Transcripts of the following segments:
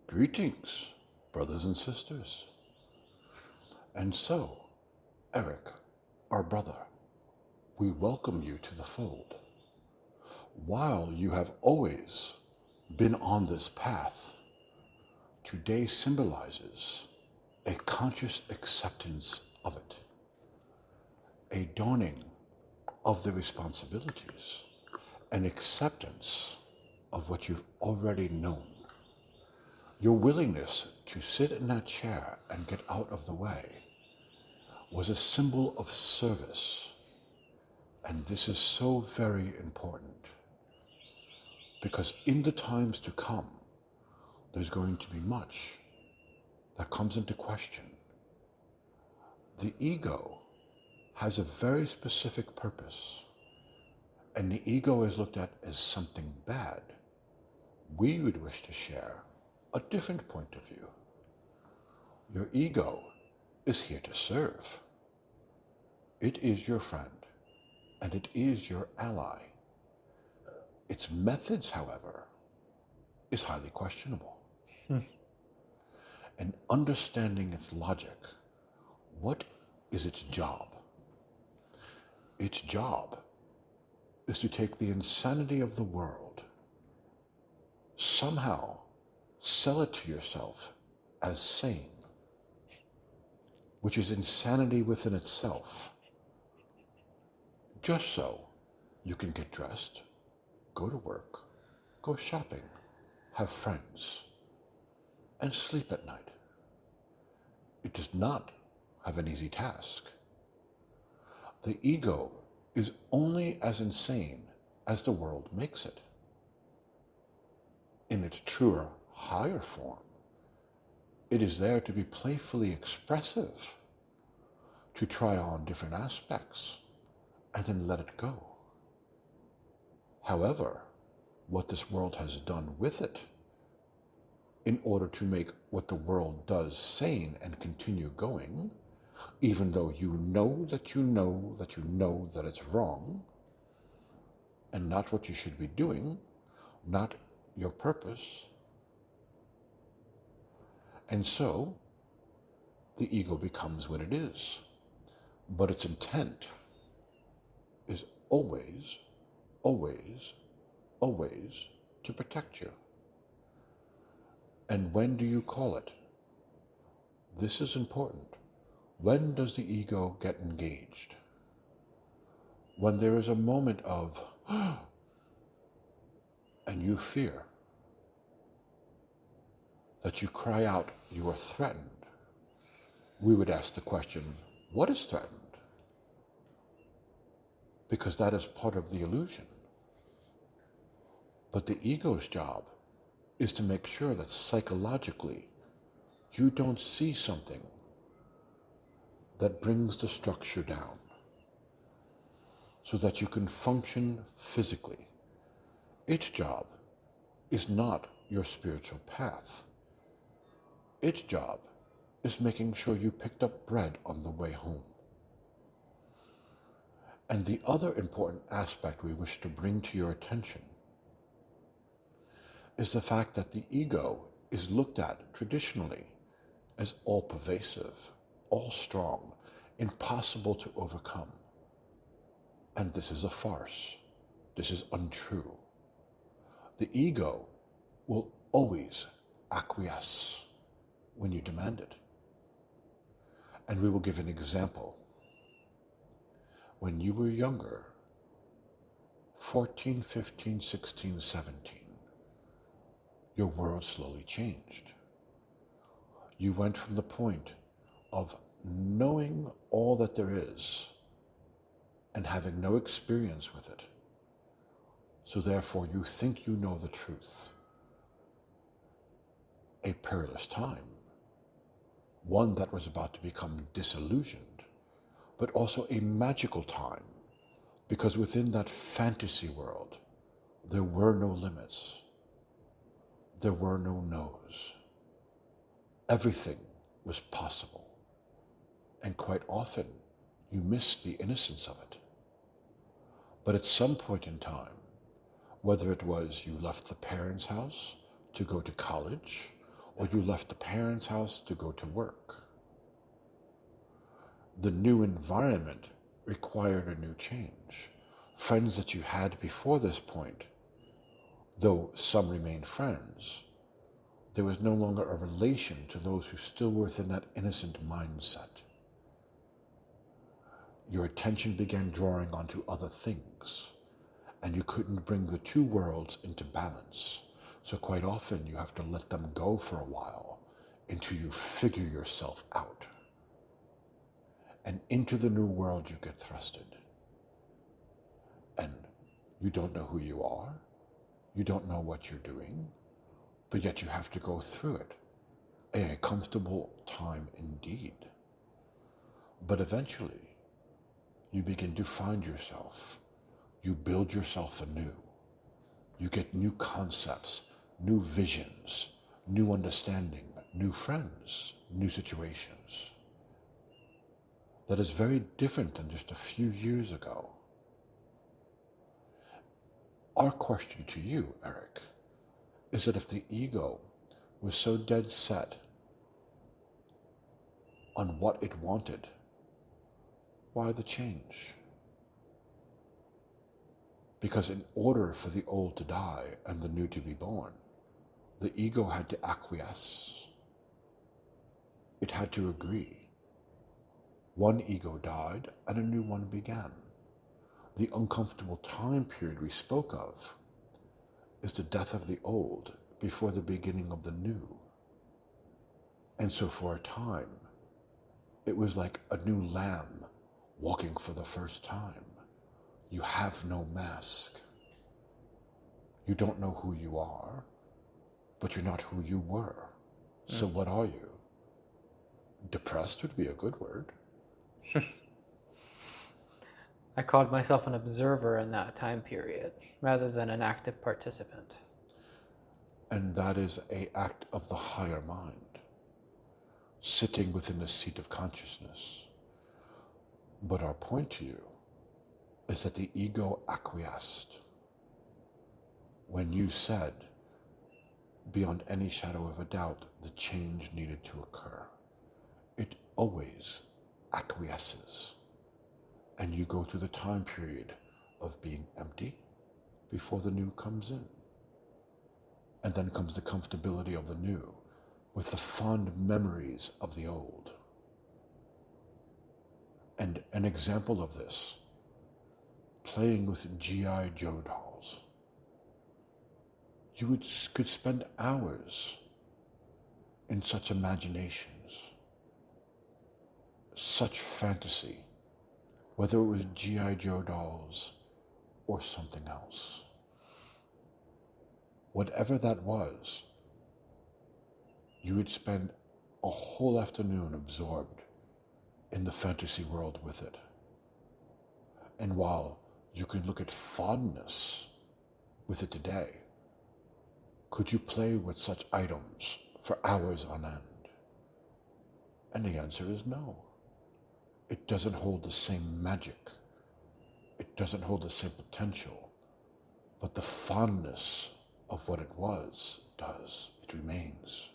Greetings, brothers and sisters. And so, Eric, our brother, we welcome you to the fold. While you have always been on this path, today symbolizes a conscious acceptance of it, a dawning of the responsibilities, an acceptance of what you've already known. Your willingness to sit in that chair and get out of the way was a symbol of service. And this is so very important because in the times to come, there's going to be much that comes into question. The ego has a very specific purpose, and the ego is looked at as something bad. We would wish to share a different point of view. Your ego is here to serve. It is your friend, and it is your ally. Its methods, however, is highly questionable. And understanding its logic, what is its job? Its job is to take the insanity of the world, somehow sell it to yourself as sane, which is insanity within itself, just so you can get dressed, go to work, go shopping, have friends, and sleep at night. It does not have an easy task. The ego is only as insane as the world makes it. In its truer, higher form, it is there to be playfully expressive, to try on different aspects, and then let it go. However, what this world has done with it, in order to make what the world does sane and continue going, even though you know that you know that you know that it's wrong, and not what you should be doing, not your purpose. And so, the ego becomes what it is. But its intent is always, always, always to protect you. And when do you call it? This is important. When does the ego get engaged? When there is a moment of, and you fear, that you cry out, you are threatened. We would ask the question, what is threatened? Because that is part of the illusion. But the ego's job is to make sure that psychologically you don't see something that brings the structure down so that you can function physically. Its job is not your spiritual path. Its job is making sure you picked up bread on the way home. And the other important aspect we wish to bring to your attention is the fact that the ego is looked at traditionally as all-pervasive, all-strong, impossible to overcome. And this is a farce. This is untrue. The ego will always acquiesce when you demand it. And we will give an example. When you were younger, 14, 15, 16, 17, your world slowly changed. You went from the point of knowing all that there is and having no experience with it. So therefore you think you know the truth. A perilous time. One that was about to become disillusioned, but also a magical time, because within that fantasy world, there were no limits. There were no no's. Everything was possible. And quite often, you missed the innocence of it. But at some point in time, whether it was you left the parents' house to go to college, or you left the parents' house to go to work. The new environment required a new change. Friends that you had before this point, though some remained friends, there was no longer a relation to those who still were within that innocent mindset. Your attention began drawing onto other things, and you couldn't bring the two worlds into balance. So quite often you have to let them go for a while until you figure yourself out. And into the new world you get thrusted. And you don't know who you are, you don't know what you're doing, but yet you have to go through it. A comfortable time indeed. But eventually, you begin to find yourself. You build yourself anew. You get new concepts, new visions, new understanding, new friends, new situations. That is very different than just a few years ago. Our question to you, Eric, is that if the ego was so dead set on what it wanted, why the change? Because in order for the old to die and the new to be born, the ego had to acquiesce. It had to agree. One ego died and a new one began. The uncomfortable time period we spoke of is the death of the old before the beginning of the new. And so for a time, it was like a new lamb walking for the first time. You have no mask. You don't know who you are, but you're not who you were. So what are you? Depressed would be a good word. I called myself an observer in that time period, rather than an active participant. And that is an act of the higher mind, sitting within the seat of consciousness. But our point to you is that the ego acquiesced when you said, beyond any shadow of a doubt, the change needed to occur. It always acquiesces. And you go through the time period of being empty before the new comes in. And then comes the comfortability of the new with the fond memories of the old. And an example of this, playing with G.I. Joe dolls. You could spend hours in such imaginations, such fantasy, whether it was G.I. Joe dolls or something else. Whatever that was, you would spend a whole afternoon absorbed in the fantasy world with it. And while you can look at fondness with it today, could you play with such items for hours on end? And the answer is no. It doesn't hold the same magic. It doesn't hold the same potential. But the fondness of what it was does. It remains.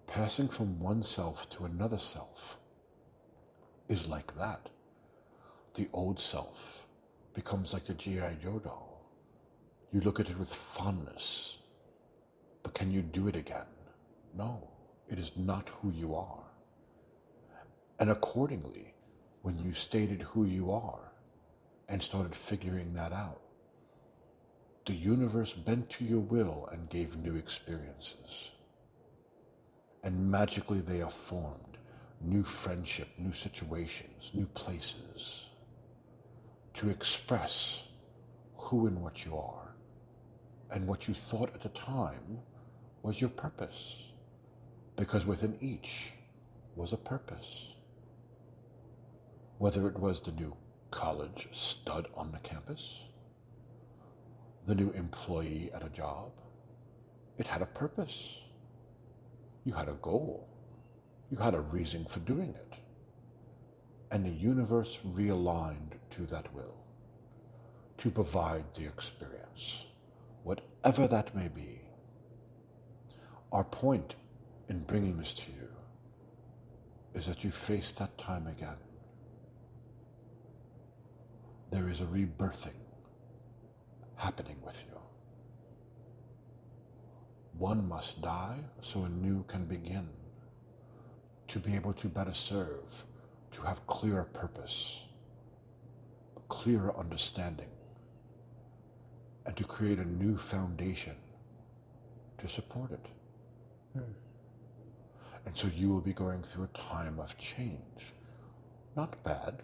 Passing from one self to another self is like that. The old self becomes like the G.I. Joe doll. You look at it with fondness, but can you do it again? No, it is not who you are. And accordingly, when you stated who you are and started figuring that out, the universe bent to your will and gave new experiences. And magically they are formed, new friendship, new situations, new places, to express who and what you are, and what you thought at the time was your purpose, because within each was a purpose. Whether it was the new college stud on the campus, the new employee at a job, it had a purpose. You had a goal. You had a reason for doing it. And the universe realigned to that will, to provide the experience, whatever that may be. Our point in bringing this to you is that you face that time again. There is a rebirthing happening with you. One must die so a new can begin, to be able to better serve, to have clearer purpose, a clearer understanding, and to create a new foundation to support it. And so you will be going through a time of change. Not bad,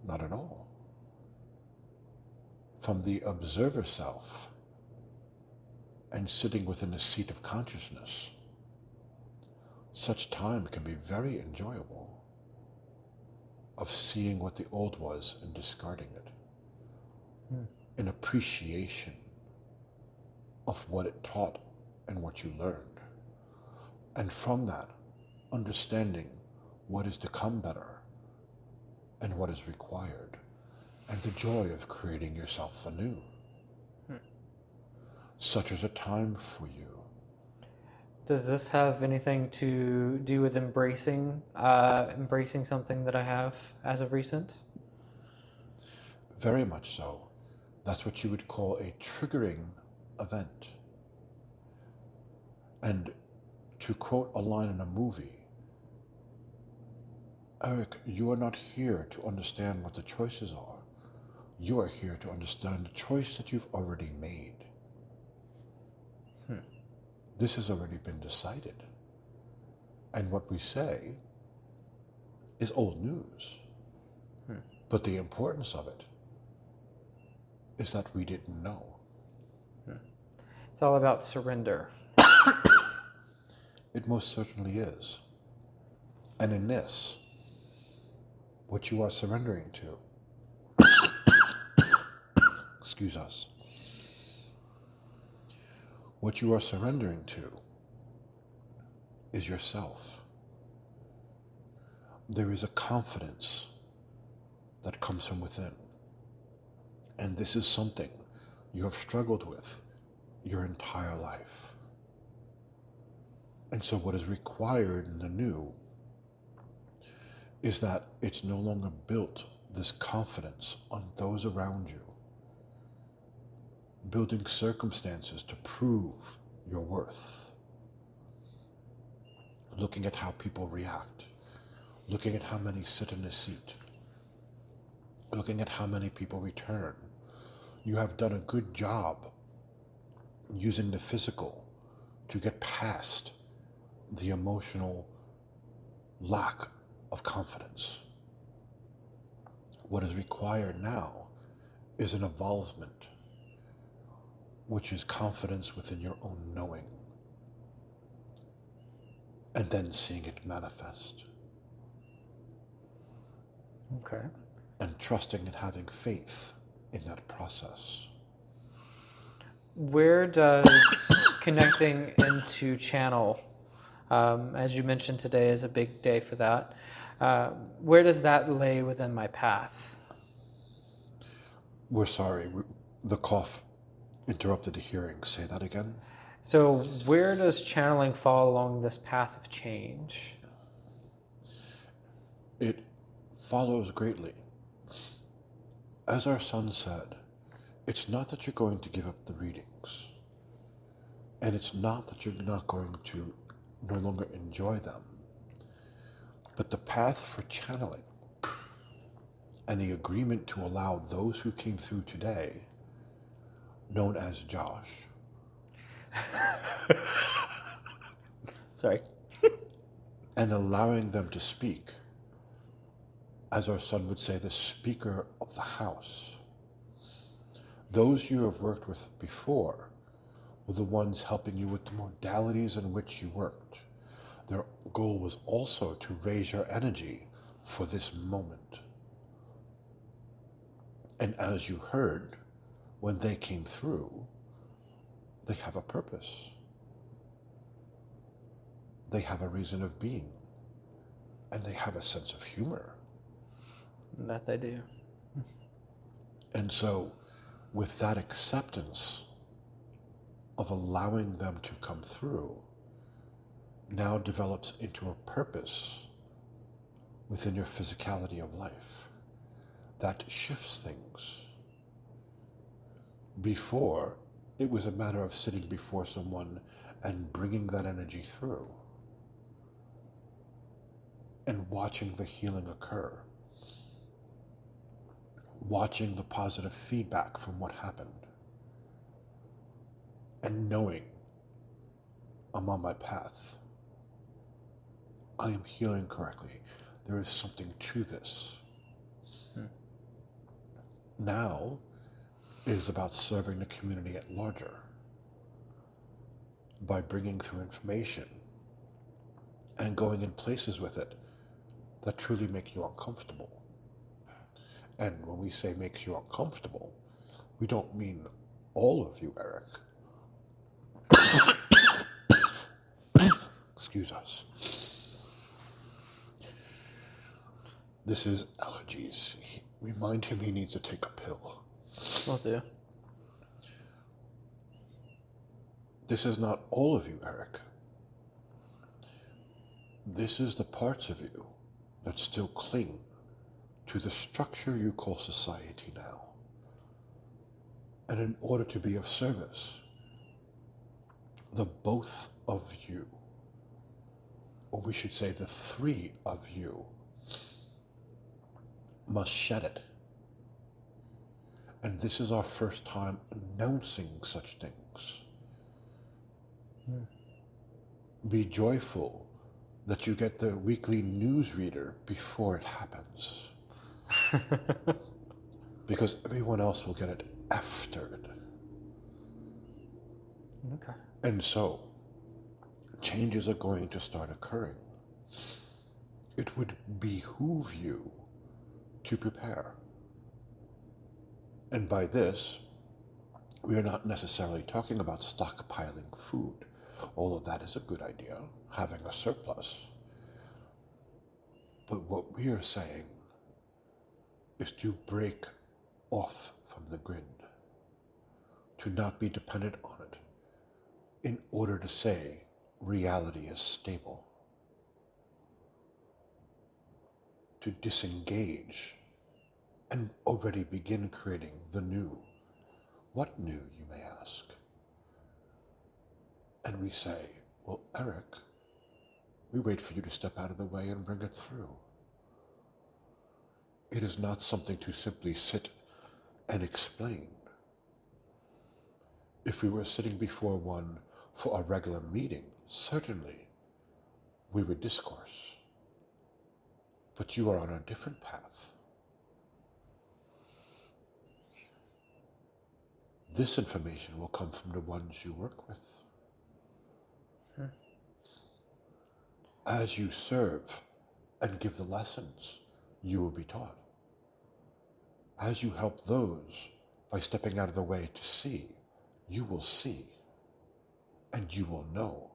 not at all. From the observer self and sitting within the seat of consciousness, such time can be very enjoyable, of seeing what the old was and discarding it. An appreciation of what it taught and what you learned. And from that, understanding what is to come better and what is required, and the joy of creating yourself anew. Such is a time for you. Does this have anything to do with embracing something that I have as of recent? Very much so. That's what you would call a triggering event. And to quote a line in a movie, Eric, you are not here to understand what the choices are. You are here to understand the choice that you've already made. This has already been decided. And what we say is old news. But the importance of it is that we didn't know. It's all about surrender. It most certainly is. And in this, what you are surrendering to, excuse us, what you are surrendering to is yourself. There is a confidence that comes from within. And this is something you have struggled with your entire life. And so what is required in the new is that it's no longer built, this confidence, on those around you, building circumstances to prove your worth, looking at how people react, looking at how many sit in the seat, looking at how many people return. You have done a good job using the physical to get past the emotional lack of confidence. What is required now is an evolvement, which is confidence within your own knowing, and then seeing it manifest. Okay. And trusting and having faith in that process. Where does connecting into channel, as you mentioned, today is a big day for that. Where does that lay within my path? We're sorry, the cough interrupted the hearing. Say that again. So where does channeling fall along this path of change? It follows greatly. As our son said, it's not that you're going to give up the readings, and it's not that you're not going to no longer enjoy them, but the path for channeling and the agreement to allow those who came through today, known as Josh, Sorry. and allowing them to speak, as our son would say, the speaker of the house. Those you have worked with before were the ones helping you with the modalities in which you worked. Their goal was also to raise your energy for this moment. And as you heard, when they came through, they have a purpose. They have a reason of being. And they have a sense of humor. That they do. And so, with that acceptance of allowing them to come through now develops into a purpose within your physicality of life that shifts things. Before, it was a matter of sitting before someone and bringing that energy through and watching the healing occur, watching the positive feedback from what happened, and knowing I'm on my path. I am healing correctly. There is something to this. Now, it is about serving the community at larger by bringing through information and going in places with it that truly make you uncomfortable. And when we say makes you uncomfortable, we don't mean all of you, Eric. Excuse us. This is allergies. Remind him he needs to take a pill. Will do. This is not all of you, Eric. This is the parts of you that still cling to the structure you call society now. And in order to be of service, the both of you, or we should say the three of you, must shed it. And this is our first time announcing such things. Be joyful that you get the weekly newsreader before it happens. Because everyone else will get it after it. Okay. And so, changes are going to start occurring. It would behoove you to prepare. And by this, we are not necessarily talking about stockpiling food, although that is a good idea, having a surplus. But what we are saying is to break off from the grid, to not be dependent on it, in order to say reality is stable. To disengage and already begin creating the new. What new, you may ask? And we say, well, Eric, we wait for you to step out of the way and bring it through. It is not something to simply sit and explain. If we were sitting before one for a regular meeting, certainly we would discourse. But you are on a different path. This information will come from the ones you work with. As you serve and give the lessons, you will be taught. As you help those by stepping out of the way to see, you will see, and you will know.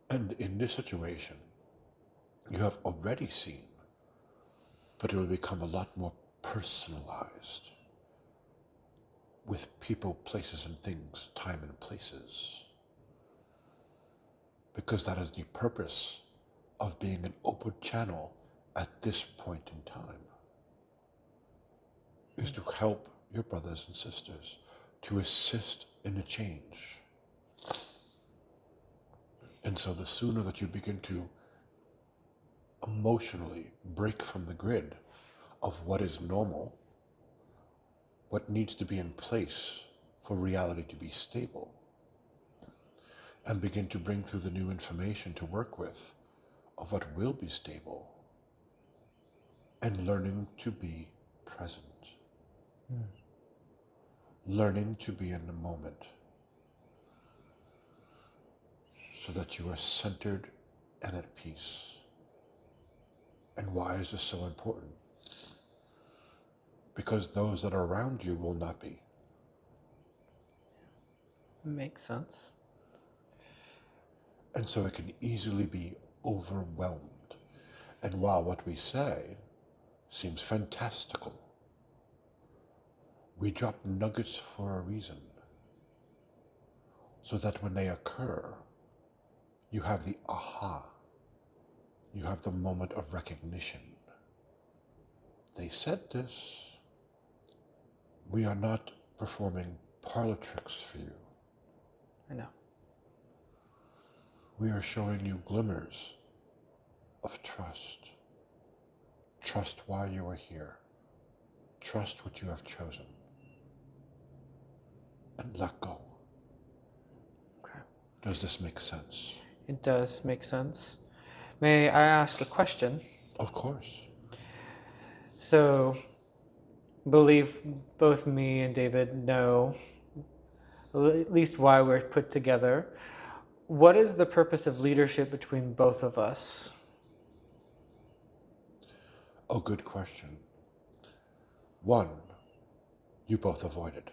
And in this situation, you have already seen, but it will become a lot more personalized with people, places, and things, time and places. Because that is the purpose of being an open channel at this point in time, is to help your brothers and sisters, to assist in the change. And so the sooner that you begin to emotionally break from the grid of what is normal, what needs to be in place for reality to be stable, and begin to bring through the new information to work with of what will be stable, and learning to be present. Learning to be in the moment so that you are centered and at peace. And why is this so important? Because those that are around you will not be. Makes sense. And so it can easily be overwhelmed. And while what we say seems fantastical, We drop nuggets for a reason, so that when they occur, you have the aha. You have the moment of recognition. They said this. We are not performing parlor tricks for you. I know. We are showing you glimmers of trust. Trust why you are here. Trust what you have chosen. And let go. Okay. Does this make sense? It does make sense. May I ask a question? Of course. So, believe both me and David know at least why we're put together. What is the purpose of leadership between both of us? Oh, good question. One, you both avoided.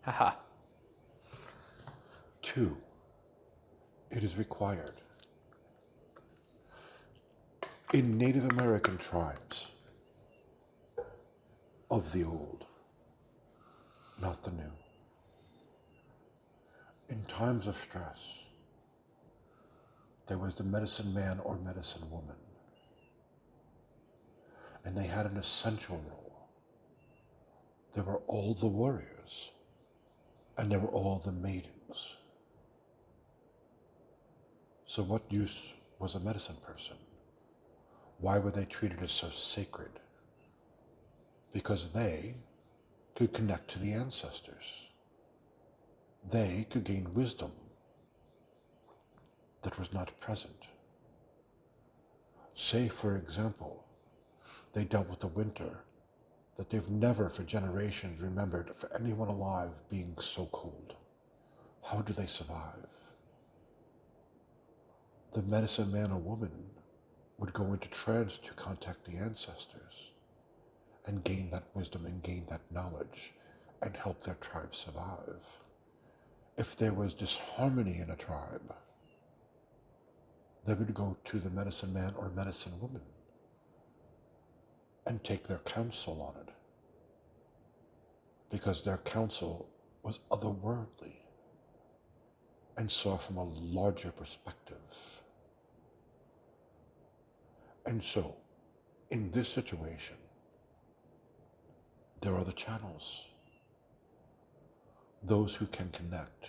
Haha. Two, it is required. In Native American tribes of the old, not the new, in times of stress, there was the medicine man or medicine woman, and they had an essential role. There were all the warriors, and there were all the maidens. So what use was a medicine person? Why were they treated as so sacred? Because they could connect to the ancestors. They could gain wisdom that was not present. Say, for example, they dealt with the winter that they've never for generations remembered for anyone alive being so cold. How do they survive? The medicine man or woman would go into trance to contact the ancestors and gain that wisdom and gain that knowledge and help their tribe survive. If there was disharmony in a tribe, they would go to the medicine man or medicine woman and take their counsel on it, because their counsel was otherworldly and saw from a larger perspective. And so, in this situation, there are the channels, those who can connect,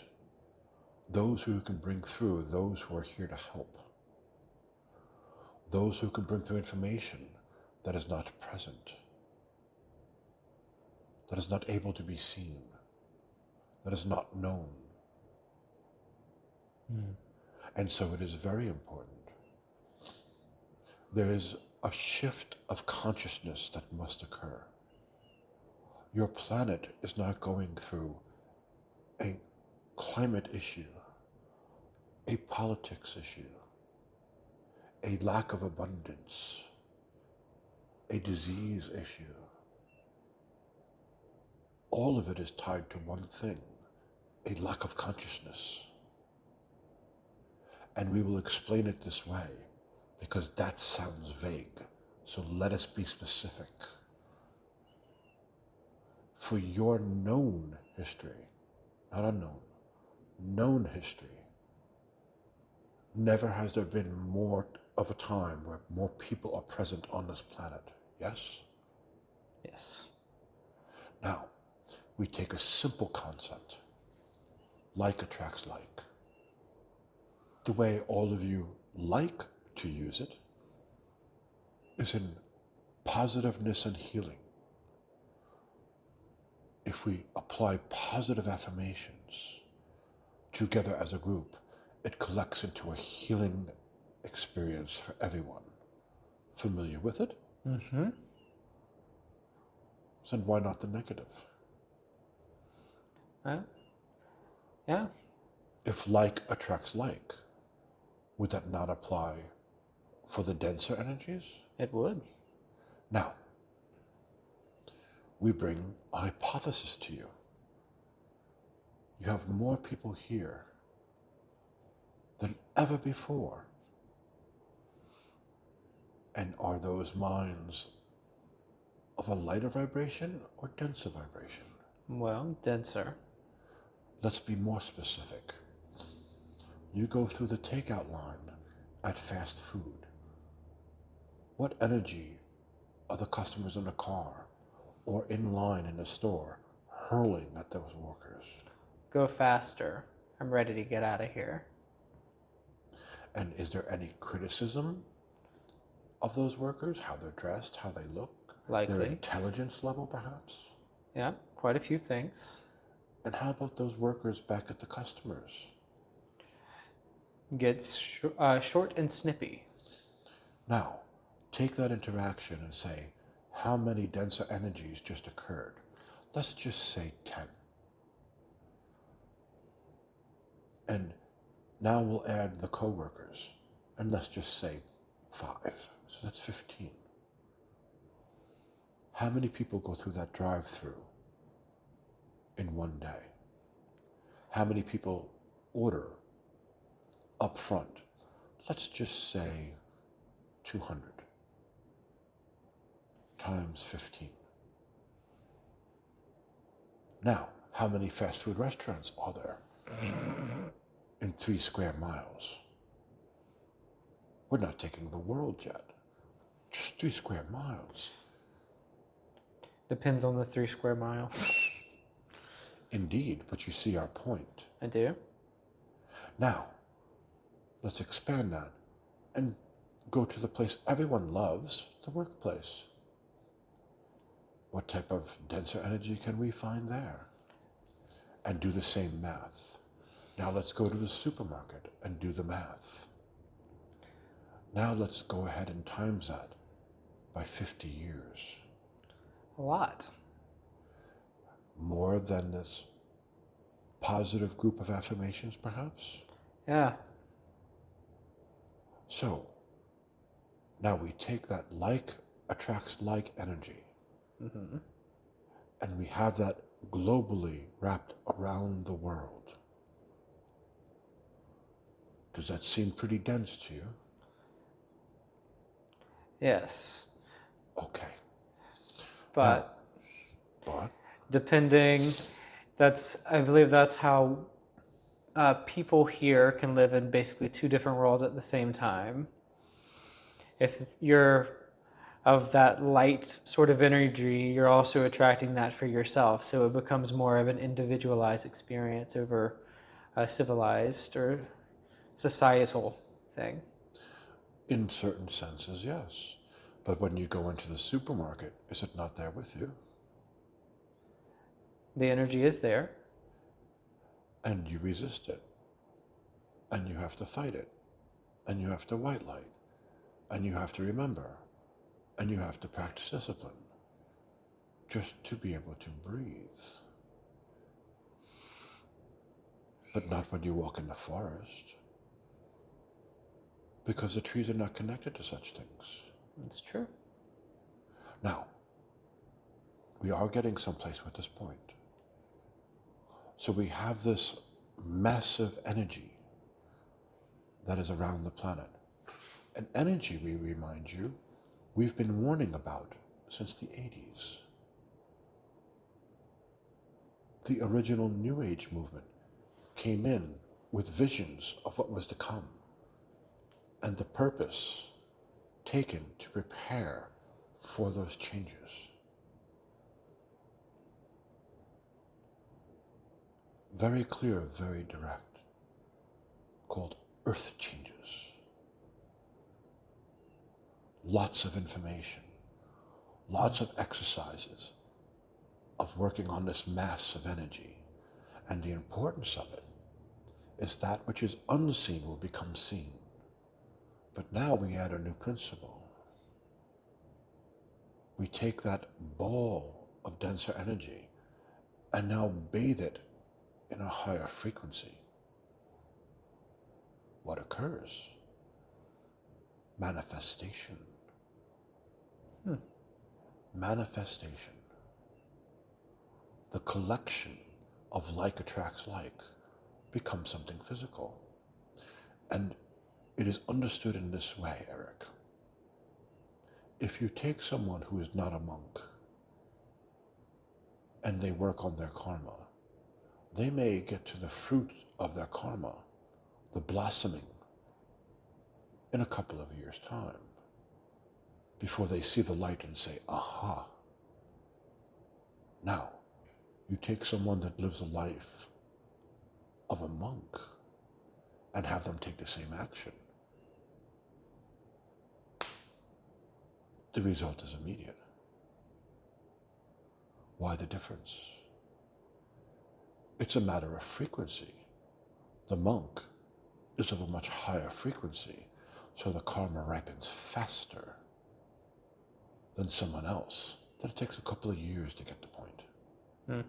those who can bring through those who are here to help, those who can bring through information that is not present, that is not able to be seen, that is not known. And so it is very important. There is a shift of consciousness that must occur. Your planet is not going through a climate issue, a politics issue, a lack of abundance, a disease issue. All of it is tied to one thing, a lack of consciousness. And we will explain it this way because that sounds vague. So let us be specific. For your known history, not unknown, known history, never has there been more of a time where more people are present on this planet. Yes? Yes. Now, we take a simple concept. Like attracts like. The way all of you like to use it is in positiveness and healing. If we apply positive affirmations together as a group, it collects into a healing experience for everyone. Familiar with it? Mm-hmm. Then why not the negative? Yeah. If like attracts like, would that not apply for the denser energies? It would. Now, we bring a hypothesis to you. You have more people here than ever before. And are those minds of a lighter vibration or denser vibration? Well, denser. Let's be more specific. You go through the takeout line at fast food. What energy are the customers in the car or in line in the store hurling at those workers? Go faster. I'm ready to get out of here. And is there any criticism of those workers, how they're dressed, how they look, Likely. their intelligence level perhaps? Yeah, quite a few things. And how about those workers back at the customers? Gets short and snippy. Now, take that interaction and say, how many denser energies just occurred? Let's just say 10. And now we'll add the co-workers, and let's just say 5. So that's 15. How many people go through that drive-through in one day? How many people order up front? Let's just say 200 times 15. Now, how many fast food restaurants are there in 3 square miles? We're not taking the world yet. Just 3 square miles. Depends on the 3 square miles. Indeed, but you see our point. I do. Now, let's expand that and go to the place everyone loves, the workplace. What type of denser energy can we find there? And do the same math. Now let's go to the supermarket and do the math. Now let's go ahead and times that by 50 years. A lot. More than this positive group of affirmations, perhaps? Yeah. So, now we take that like attracts like energy, and we have that globally wrapped around the world. Does that seem pretty dense to you? Yes. Okay. But But depending, I believe that's how people here can live in basically 2 different worlds at the same time. If you're of that light sort of energy, you're also attracting that for yourself. So it becomes more of an individualized experience over a civilized or societal thing. in certain senses, yes. But when you go into the supermarket, is it not there with you? The energy is there. And you resist it. And you have to fight it. And you have to white light. And you have to remember. And you have to practice discipline. Just to be able to breathe. But not when you walk in the forest. Because the trees are not connected to such things. That's true. Now, we are getting someplace with this point. So we have this massive energy that is around the planet. An energy, we remind you, we've been warning about since the 80s. The original New Age movement came in with visions of what was to come and the purpose taken to prepare for those changes. Very clear, very direct, called earth changes. Lots of information, lots of exercises of working on this mass of energy. And the importance of it is that which is unseen will become seen. But now we add a new principle. We take that ball of denser energy and now bathe it in a higher frequency. What occurs? Manifestation. Manifestation. The collection of like attracts like becomes something physical. And it is understood in this way, Eric. If you take someone who is not a monk and they work on their karma, they may get to the fruit of their karma, the blossoming, in a couple of years' time, before they see the light and say, aha. Now, you take someone that lives a life of a monk and have them take the same action. The result is immediate. Why the difference? It's a matter of frequency. The monk is of a much higher frequency, so the karma ripens faster than someone else that it takes a couple of years to get to point. Mm.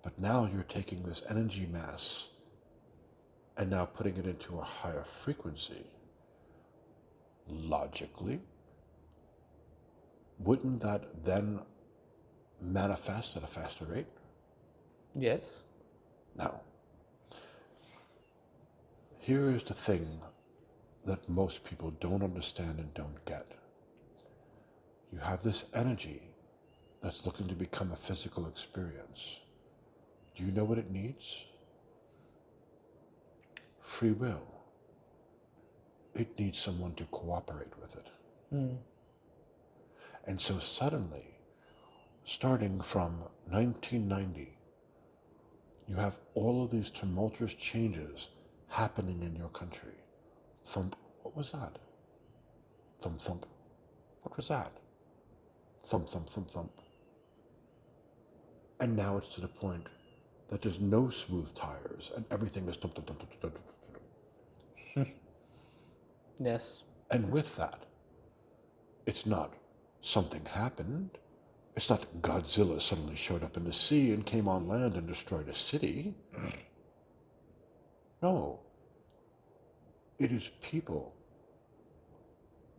But now you're taking this energy mass and now putting it into a higher frequency. Logically, wouldn't that then manifest at a faster rate? Yes. Now, here is the thing that most people don't understand and don't get. You have this energy that's looking to become a physical experience. Do you know what it needs? Free will. It needs someone to cooperate with it. Mm. And so suddenly, starting from 1990, you have all of these tumultuous changes happening in your country. Thump, what was that? Thump, thump, what was that? Thump, thump, thump, thump. And now it's to the point that there's no smooth tires and everything is thump, thump, thump, thump, thump, thump. Yes. And with that, it's not something happened. It's not Godzilla suddenly showed up in the sea and came on land and destroyed a city. No. It is people,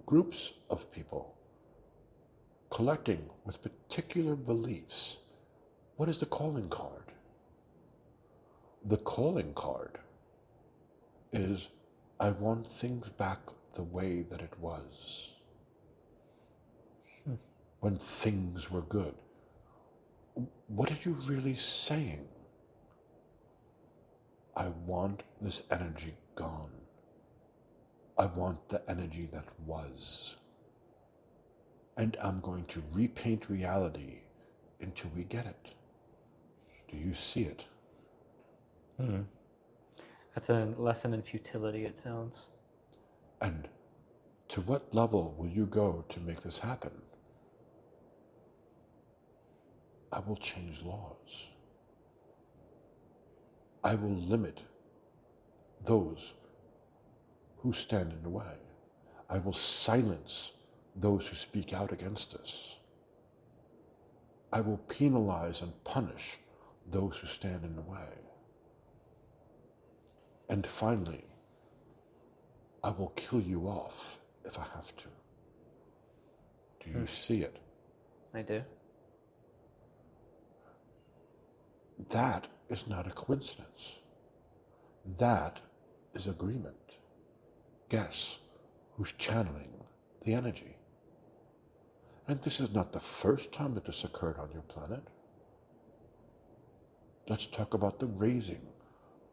groups of people, collecting with particular beliefs. What is the calling card? The calling card is, I want things back the way that it was. When things were good. What are you really saying? I want this energy gone. I want the energy that was. And I'm going to repaint reality until we get it. Do you see it? Mm. That's a lesson in futility, it sounds. And to what level will you go to make this happen? I will change laws. I will limit those who stand in the way. I will silence those who speak out against us. I will penalize and punish those who stand in the way. And finally, I will kill you off if I have to. Do you see it? I do. That is not a coincidence. That is agreement. Guess who's channeling the energy? And this is not the first time that this occurred on your planet. Let's talk about the raising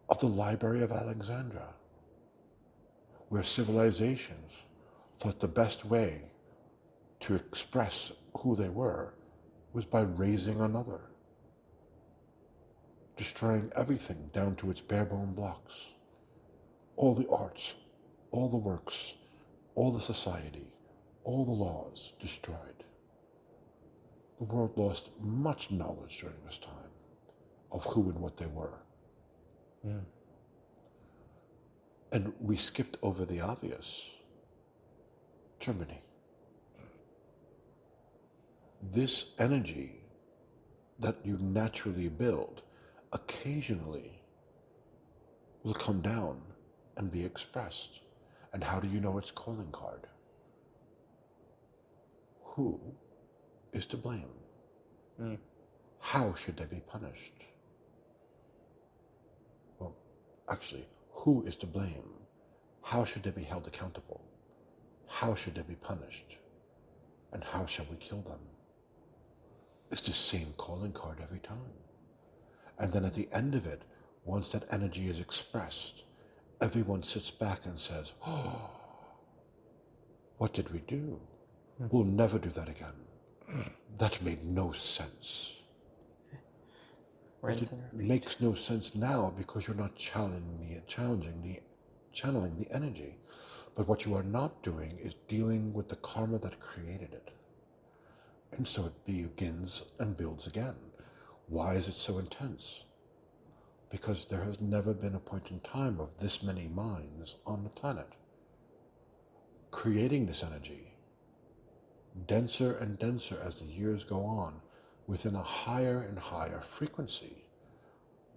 of the Library of Alexandria, where civilizations thought the best way to express who they were was by raising another, destroying everything down to its bare-bone blocks. All the arts, all the works, all the society, all the laws destroyed. The world lost much knowledge during this time of who and what they were. Mm. And we skipped over the obvious. Germany. This energy that you naturally build occasionally will come down and be expressed. And how do you know it's calling card? Who is to blame? Mm. How should they be punished? Well, actually, who is to blame? How should they be held accountable? How should they be punished? And how shall we kill them? It's the same calling card every time. And then at the end of it, once that energy is expressed, everyone sits back and says, oh, what did we do? We'll never do that again. That made no sense. But it makes no sense now because you're not channeling the energy. But what you are not doing is dealing with the karma that created it. And so it begins and builds again. Why is it so intense? Because there has never been a point in time of this many minds on the planet creating this energy, denser and denser as the years go on, within a higher and higher frequency.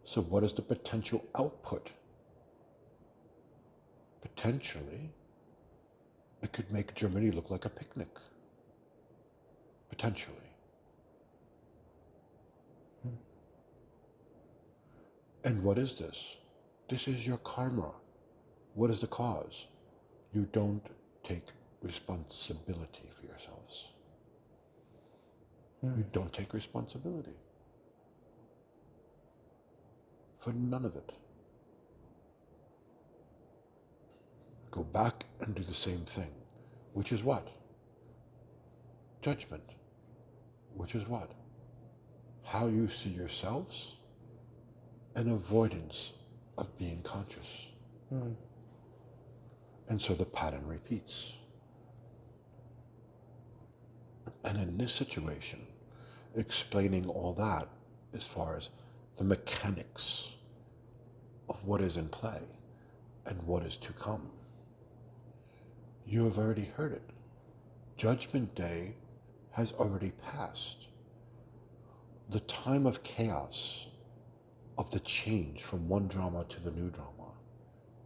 So what is the potential output? Potentially, it could make Germany look like a picnic. Potentially. And what is this? This is your karma. What is the cause? You don't take responsibility for yourselves. You don't take responsibility for none of it. Go back and do the same thing, which is what? Judgment, which is what? How you see yourselves, and avoidance of being conscious. And so the pattern repeats. And in this situation, explaining all that as far as the mechanics of what is in play and what is to come, you have already heard it. Judgment Day has already passed. The time of chaos, of the change from one drama to the new drama,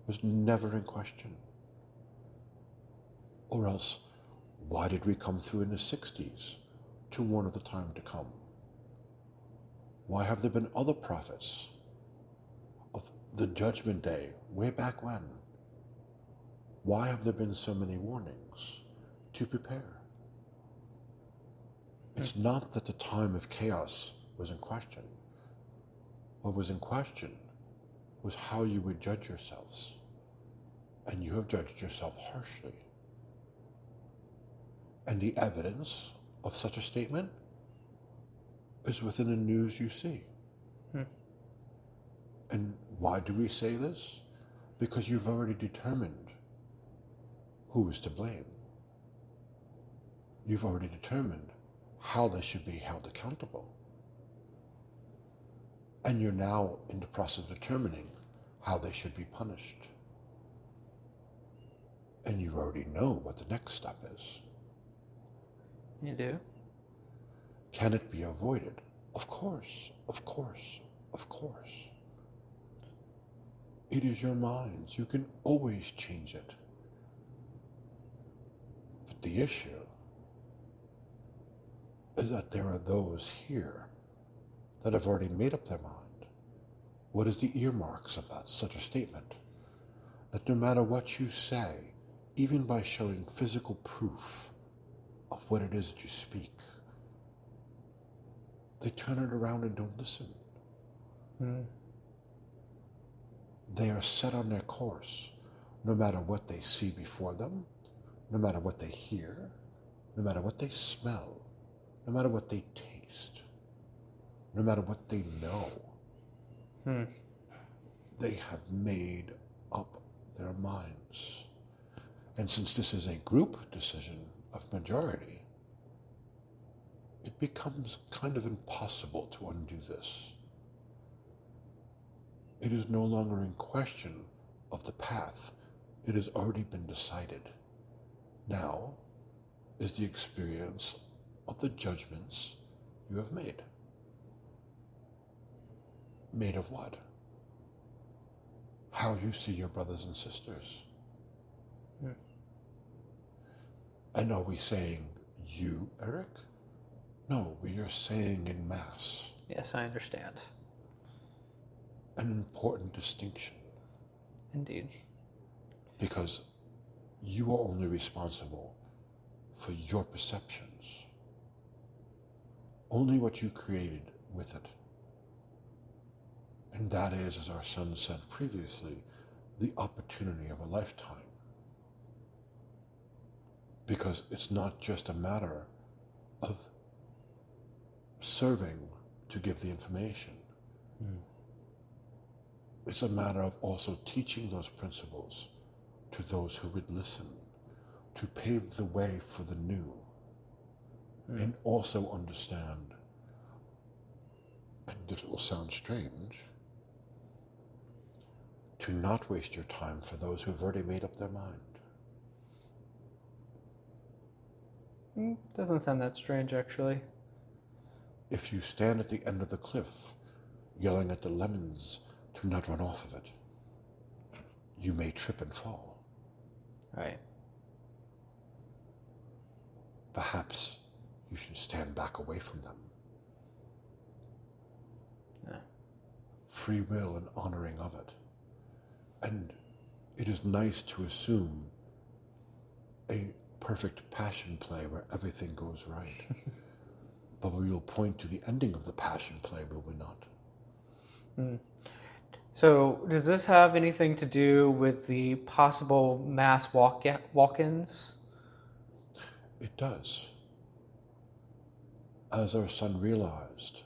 was never in question. Or else, why did we come through in the 60s to warn of the time to come? Why have there been other prophets of the Judgment Day way back when? Why have there been so many warnings to prepare? It's not that the time of chaos was in question. What was in question was how you would judge yourselves. And you have judged yourself harshly. And the evidence of such a statement is within the news you see. And why do we say this? Because you've already determined who is to blame. You've already determined how they should be held accountable. And you're now in the process of determining how they should be punished. And you already know what the next step is. You do? Can it be avoided? Of course, of course, of course. It is your minds. You can always change it. But the issue is that there are those here that have already made up their mind. What is the earmarks of that, such a statement? That no matter what you say, even by showing physical proof of what it is that you speak, they turn it around and don't listen. They are set on their course, no matter what they see before them, no matter what they hear, no matter what they smell, no matter what they taste, no matter what they know. They have made up their minds. And since this is a group decision of majority, it becomes kind of impossible to undo this. It is no longer in question of the path. It has already been decided. Now is the experience of the judgments you have made. Made of what? How you see your brothers and sisters. And are we saying you, Eric? No, we are saying in mass. Yes, I understand. An important distinction. Indeed. Because you are only responsible for your perceptions. only what you created with it. And that is, as our son said previously, the opportunity of a lifetime. Because it's not just a matter of serving to give the information. It's a matter of also teaching those principles to those who would listen, to pave the way for the new, and also understand, and this will sound strange, to not waste your time for those who have already made up their mind. Doesn't sound that strange, actually. If you stand at the end of the cliff, yelling at the lemons to not run off of it, you may trip and fall. Right. Perhaps you should stand back away from them. Yeah. Free will and honoring of it. And it is nice to assume a perfect passion play where everything goes right. But we will point to the ending of the passion play, will we not? So does this have anything to do with the possible mass walk-ins? It does. As our son realized,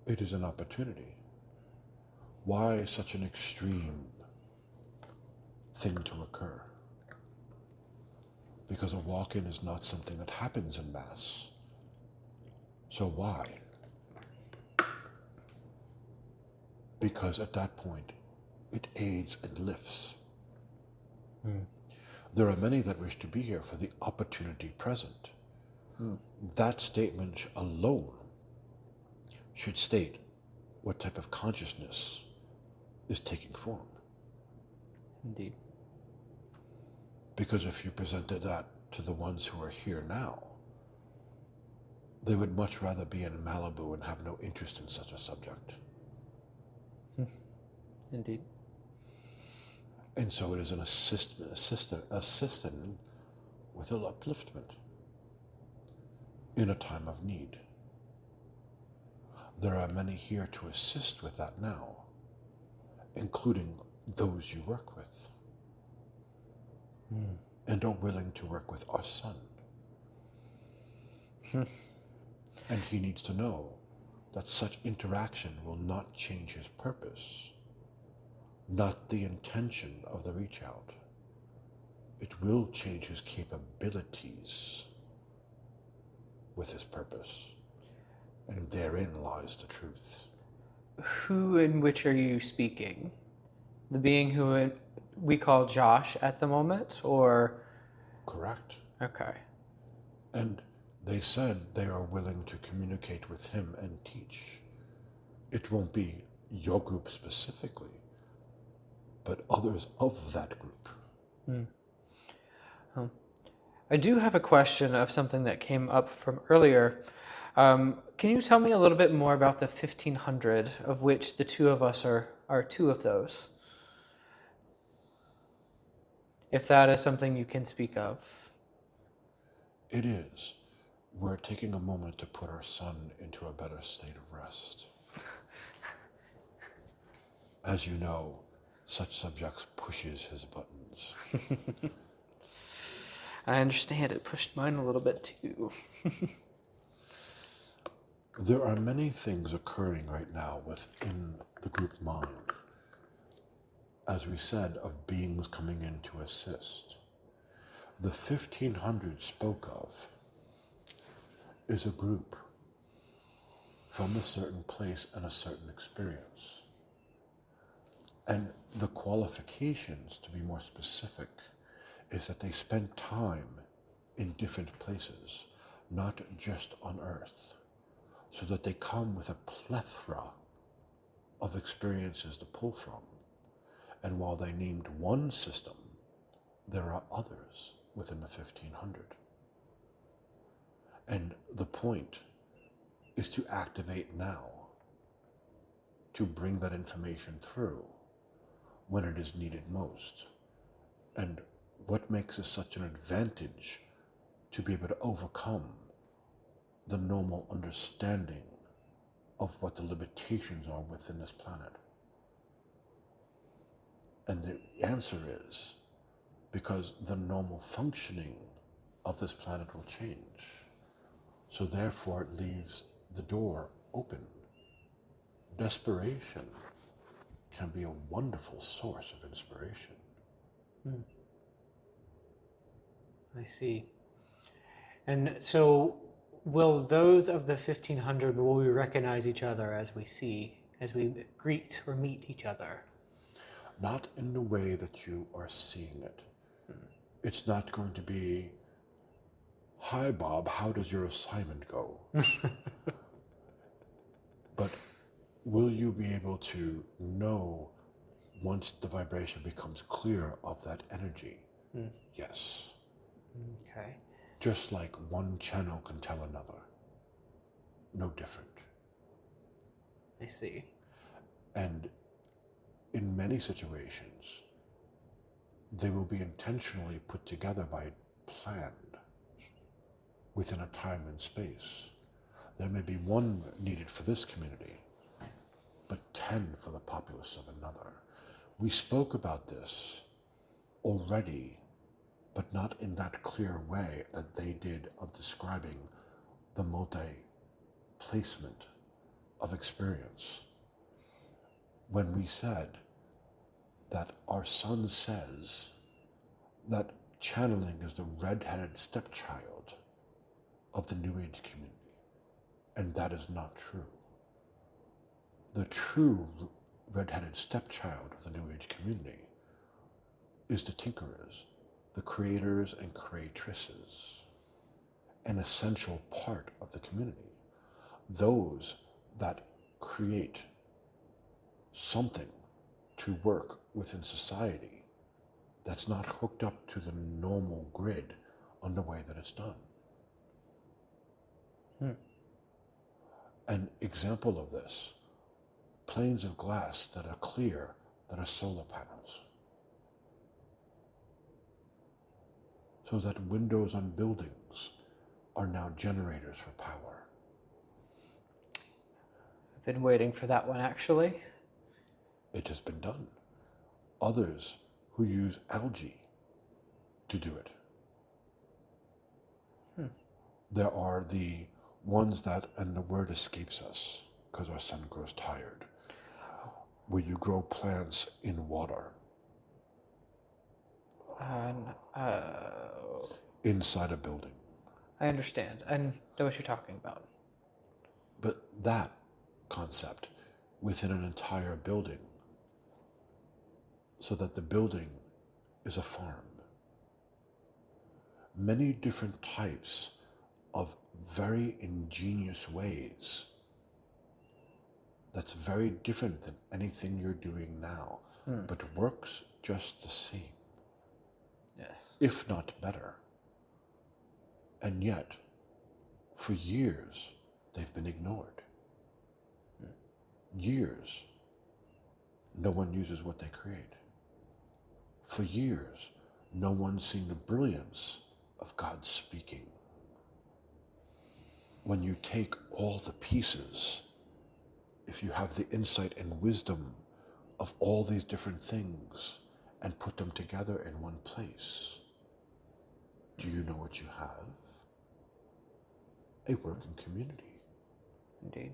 it is an opportunity. Why such an extreme thing to occur? Because a walk-in is not something that happens en masse. So why? Because at that point, it aids and lifts. There are many that wish to be here for the opportunity present. That statement alone should state what type of consciousness is taking form. Indeed. Because if you presented that to the ones who are here now, they would much rather be in Malibu and have no interest in such a subject. Indeed. And so it is an assisting with an upliftment in a time of need. There are many here to assist with that now, including those you work with, and are willing to work with our son. And he needs to know that such interaction will not change his purpose, not the intention of the reach out. It will change his capabilities with his purpose. And therein lies the truth. Who in which are you speaking? The being who we call Josh at the moment, or? Correct. Okay. And they said they are willing to communicate with him and teach. It won't be your group specifically, but others of that group. I do have a question of something that came up from earlier. Can you tell me a little bit more about the 1500, of which the two of us are two of those? If that is something you can speak of. It is. We're taking a moment to put our son into a better state of rest. As you know, such subjects pushes his buttons. I understand, it pushed mine a little bit too. There are many things occurring right now within the group mind, as we said, of beings coming in to assist. The 1500 spoke of is a group from a certain place and a certain experience. And the qualifications, to be more specific, is that they spend time in different places, not just on Earth, so that they come with a plethora of experiences to pull from. And while they named one system, there are others within the 1500. And the point is to activate now, to bring that information through when it is needed most. And what makes it such an advantage to be able to overcome the normal understanding of what the limitations are within this planet? And the answer is because the normal functioning of this planet will change. So therefore it leaves the door open. Desperation can be a wonderful source of inspiration. I see. And so will those of the 1500, will we recognize each other as we greet or meet each other? Not in the way that you are seeing it. It's not going to be, "Hi Bob, how does your assignment go?" But will you be able to know once the vibration becomes clear of that energy? Yes. Okay. Just like one channel can tell another. No different. I see. And in many situations, they will be intentionally put together by planned within a time and space. There may be one needed for this community, but 10 for the populace of another. We spoke about this already, but not in that clear way that they did of describing the multi-placement of experience. When we said that our son says that channeling is the red-headed stepchild of the New Age community, and that is not true. The true red-headed stepchild of the New Age community is the tinkerers, the creators and creatresses, an essential part of the community. Those that create something to work within society that's not hooked up to the normal grid on the way that it's done. An example of this, planes of glass that are clear, that are solar panels. So that windows on buildings are now generators for power. I've been waiting for that one, actually. It has been done. Others who use algae to do it. There are the ones that, and the word escapes us because our son grows tired, where you grow plants in water. Inside a building. I understand. I know what you're talking about. But that concept within an entire building, so that the building is a farm. Many different types of very ingenious ways that's very different than anything you're doing now, but works just the same. Yes. If not better. And yet, for years, they've been ignored. Years, no one uses what they create. For years, no one's seen the brilliance of God speaking. When you take all the pieces, if you have the insight and wisdom of all these different things and put them together in one place, do you know what you have? A working community. Indeed.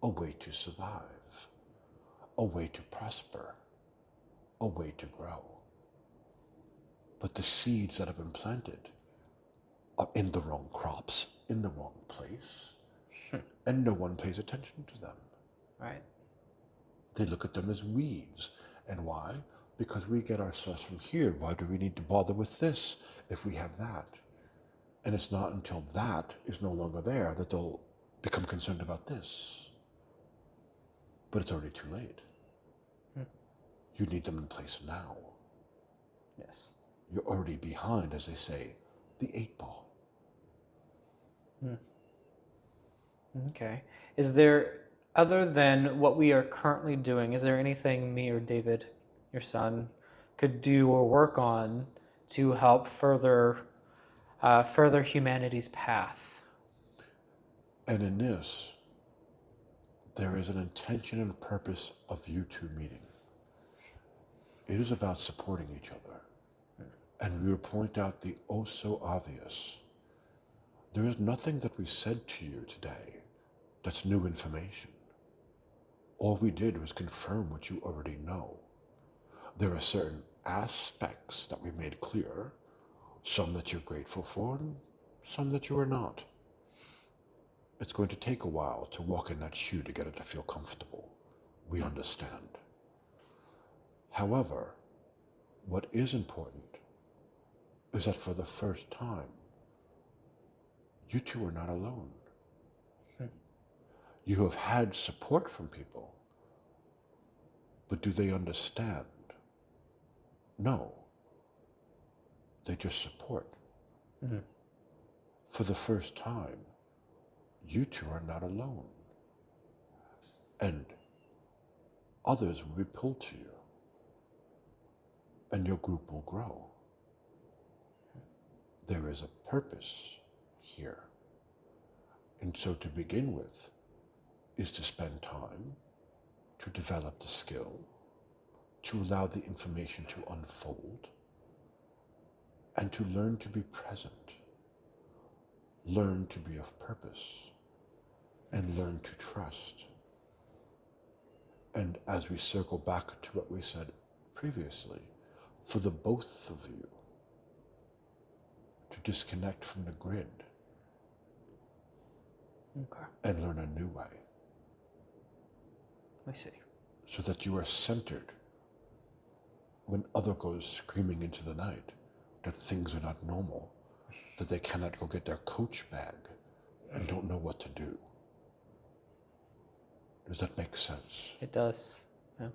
A way to survive. A way to prosper. A way to grow. But the seeds that have been planted are in the wrong crops, in the wrong place, and no one pays attention to them. Right. They look at them as weeds. And why? Because we get our source from here. Why do we need to bother with this if we have that? And it's not until that is no longer there that they'll become concerned about this. But it's already too late. You need them in place now. Yes. You're already behind, as they say, the 8-ball. Okay. Is there, other than what we are currently doing, is there anything me or David, your son, could do or work on to help further humanity's path? And in this, there is an intention and purpose of you two meeting. It is about supporting each other. And we will point out the oh so obvious. There is nothing that we said to you today that's new information. All we did was confirm what you already know. There are certain aspects that we made clear, some that you're grateful for, and some that you are not. It's going to take a while to walk in that shoe to get it to feel comfortable. We understand. However, what is important is that for the first time, you two are not alone. You have had support from people, but do they understand? No. They just support. Mm-hmm. For the first time, you two are not alone. And others will be pulled to you. And your group will grow. There is a purpose here. And so to begin with is to spend time to develop the skill, to allow the information to unfold, and to learn to be present, learn to be of purpose, and learn to trust. And as we circle back to what we said previously, for the both of you to disconnect from the grid and learn a new way. I see. So that you are centered when other goes screaming into the night that things are not normal, that they cannot go get their coach bag and don't know what to do. Does that make sense? It does. Yeah.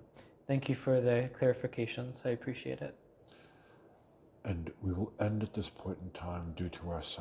Thank you for the clarifications. I appreciate it. And we will end at this point in time due to our